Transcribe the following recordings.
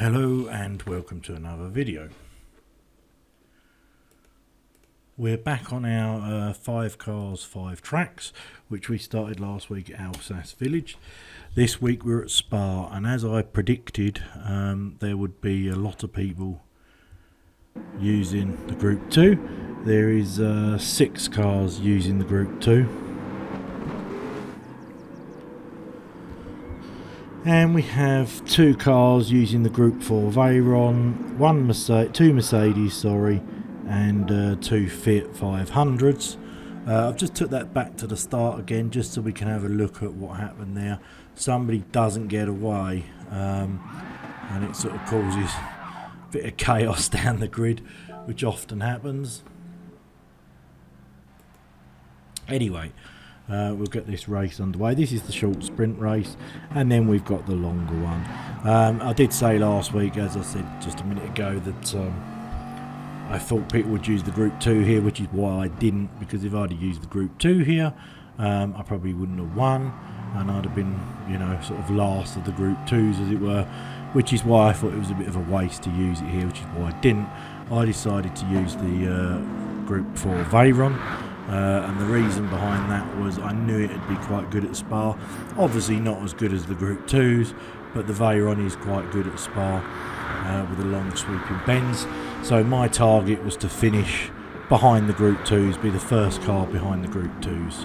Hello and welcome to another video. We're back on our 5 cars, 5 tracks, which we started last week at Alsace Village. This week we're at Spa, and as I predicted, there would be a lot of people using the Group 2. There is 6 cars using the Group 2. And we have 2 cars using the Group 4 Veyron, 2 Mercedes, and 2 Fiat 500s. I've just took that back to the start again just so we can have a look at what happened there. Somebody doesn't get away, and it sort of causes a bit of chaos down the grid, which often happens. Anyway, we'll get this race underway. This is the short sprint race, and then we've got the longer one. I did say last week, as I said just a minute ago, that I thought people would use the Group 2 here, which is why I didn't, because if I'd have used the Group 2 here, I probably wouldn't have won, and I'd have been, sort of last of the Group 2s, as it were, which is why I thought it was a bit of a waste to use it here, which is why I didn't. I decided to use the Group 4 Veyron. And the reason behind that was I knew it'd be quite good at Spa. Obviously not as good as the Group 2s, but the Veyron is quite good at Spa with the long sweeping bends. So my target was to finish behind the Group 2s, be the first car behind the Group 2s.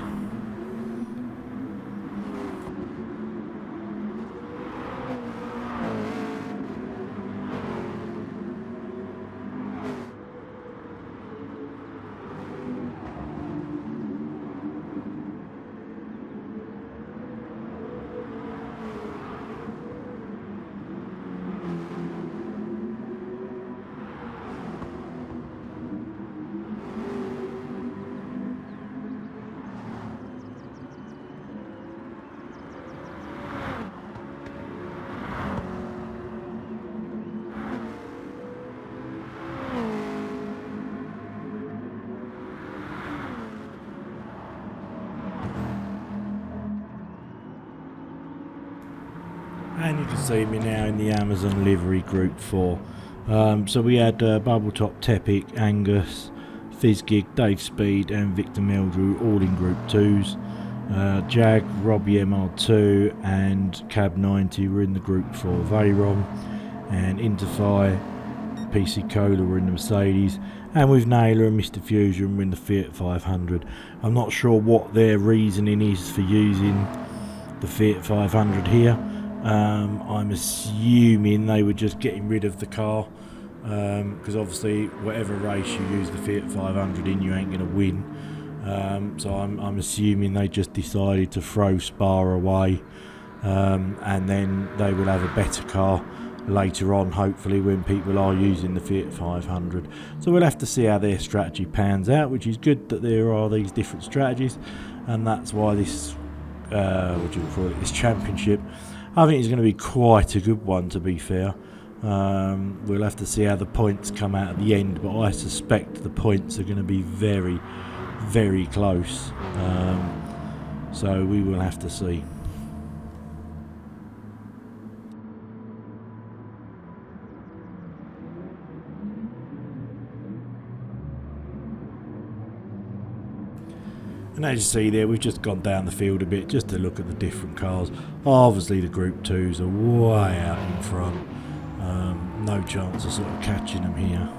And you can see me now in the Amazon livery Group 4. So we had Bubbletop, Tepic, Angus, Fizzgig, Dave Speed and Victor Meldrew all in Group 2s. Jag, Robbie MR2 and Cab 90 were in the Group 4 Veyron. And Interfi, PC Cola were in the Mercedes. And with Naylor and Mr Fusion were in the Fiat 500. I'm not sure what their reasoning is for using the Fiat 500 here. I'm assuming they were just getting rid of the car, because obviously whatever race you use the Fiat 500 in, you ain't going to win. So I'm assuming they just decided to throw Spa away, and then they will have a better car later on, hopefully, when people are using the Fiat 500. So we'll have to see how their strategy pans out, which is good that there are these different strategies, and that's why this this championship, I think it's going to be quite a good one, to be fair. We'll have to see how the points come out at the end, but I suspect the points are going to be very, very close. So we will have to see. And as you see there, we've just gone down the field a bit just to look at the different cars. Obviously the Group 2s are way out in front. No chance of sort of catching them here.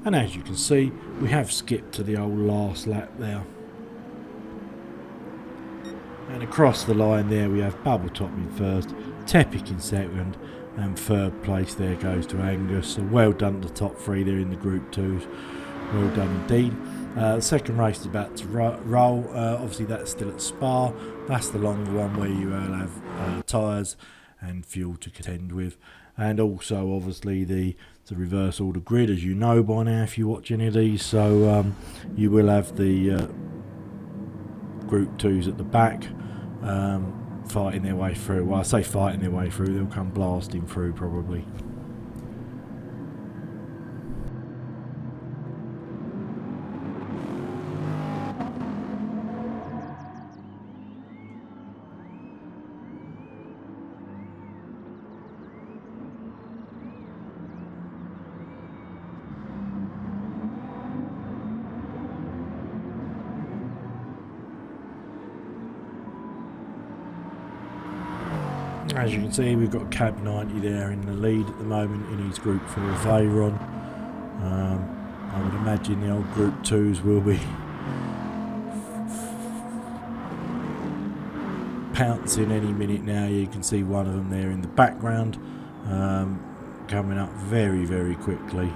And as you can see, we have skipped to the old last lap there. And across the line there we have Bubbletop in first, Tepic in second, and third place there goes to Angus. So well done to the top three there in the Group 2s. Well done indeed. The second race is about to roll. Obviously that's still at Spa. That's the longer one where you will have tyres and fuel to contend with. And also obviously the reverse order grid, as you know by now if you watch any of these. So you will have the Group 2s at the back fighting their way through. Well, I say fighting their way through, they'll come blasting through probably. As you can see, we've got Cab 90 there in the lead at the moment in his Group 4 Veyron. I would imagine the old Group 2s will be pouncing any minute now. You can see one of them there in the background, coming up very, very quickly.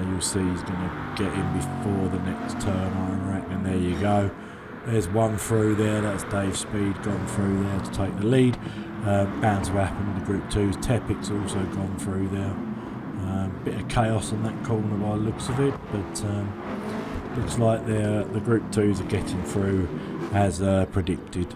You'll see he's going to get in before the next turn, I reckon. There you go. There's one through there, that's Dave Speed gone through there to take the lead. Bound to happen in the Group 2s. Tepic's also gone through there. Bit of chaos on that corner by the looks of it, but looks like the Group 2s are getting through as predicted.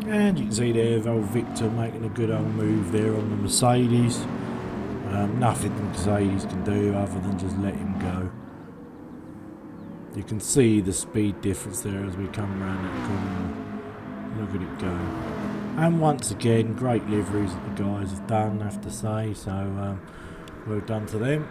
And you can see there old Victor making a good old move there on the Mercedes. Nothing the Mercedes can do other than just let him go. You can see the speed difference there as we come around that corner. Look at it go. And once again, great liveries that the guys have done, I have to say. So well done to them.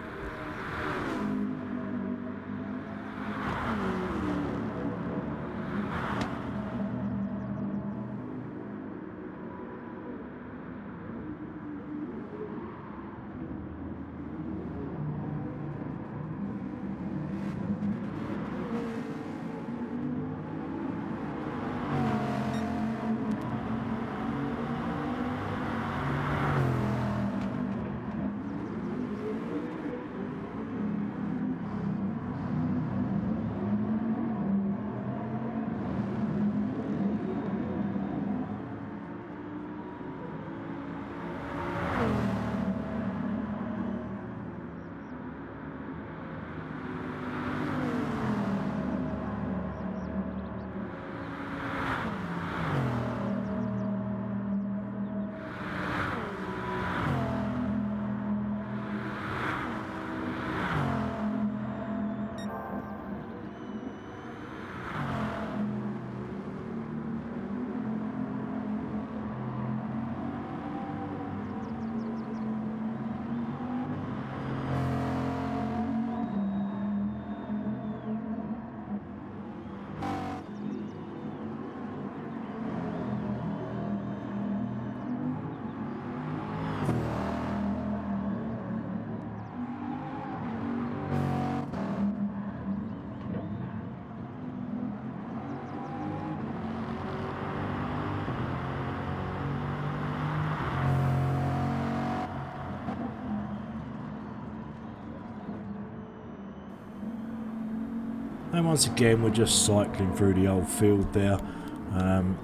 And once again we're just cycling through the old field there.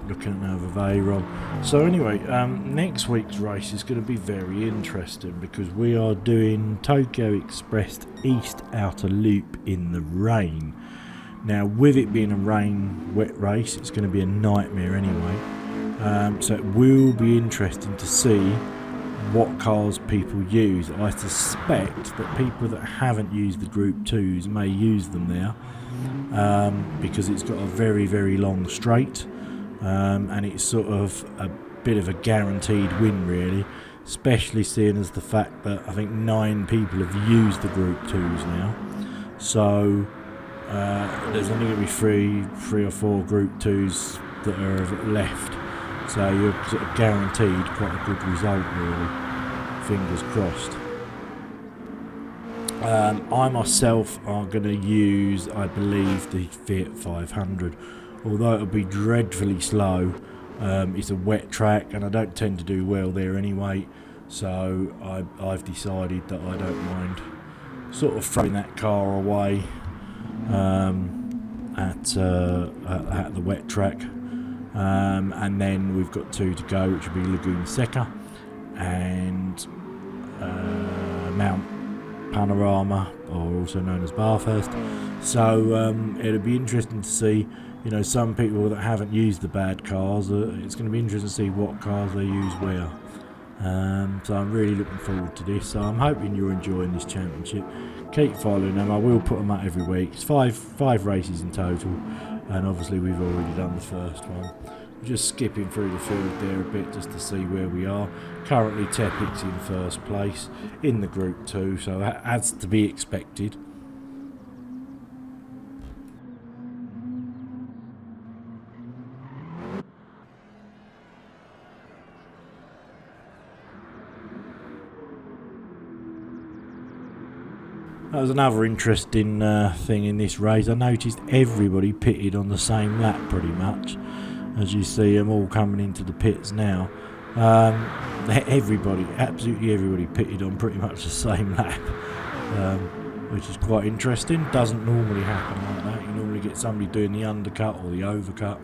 Looking at another Veyron. So anyway, next week's race is going to be very interesting because we are doing Tokyo Express East Outer Loop in the rain. Now, with it being a wet race, it's going to be a nightmare anyway. So it will be interesting to see what cars people use. I suspect that people that haven't used the Group 2s may use them there, because it's got a very, very long straight, and it's sort of a bit of a guaranteed win, really, especially seeing as the fact that I think 9 people have used the Group 2s now. So there's only going to be three or four Group 2s that are left. So you're sort of guaranteed quite a good result, really. Fingers crossed. I myself are going to use, I believe, the Fiat 500. Although it'll be dreadfully slow, it's a wet track and I don't tend to do well there anyway. So I've decided that I don't mind sort of throwing that car away at the wet track. And then we've got 2 to go, which will be Lagoon Seca and Mount Panorama, or also known as Bathurst. So it'll be interesting to see, some people that haven't used the bad cars. It's going to be interesting to see what cars they use where. So I'm really looking forward to this. So I'm hoping you're enjoying this championship. Keep following them. I will put them out every week. It's five races in total, and obviously we've already done the first one. We're just skipping through the field there a bit just to see where we are. Currently Tepic's in first place in the Group 2, so that's to be expected. That was another interesting thing in this race. I noticed everybody pitted on the same lap pretty much. As you see them all coming into the pits now. Absolutely everybody pitted on pretty much the same lap. Which is quite interesting. Doesn't normally happen like that. You normally get somebody doing the undercut or the overcut.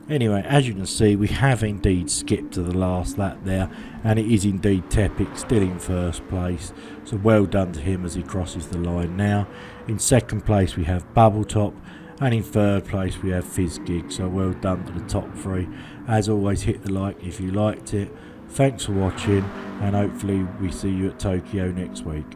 Anyway, as you can see, we have indeed skipped to the last lap there, and it is indeed Tepic still in first place, so well done to him as he crosses the line now. In second place we have Bubbletop, and in third place we have Fizzgig, so well done to the top 3. As always, hit the like if you liked it. Thanks for watching, and hopefully we see you at Tokyo next week.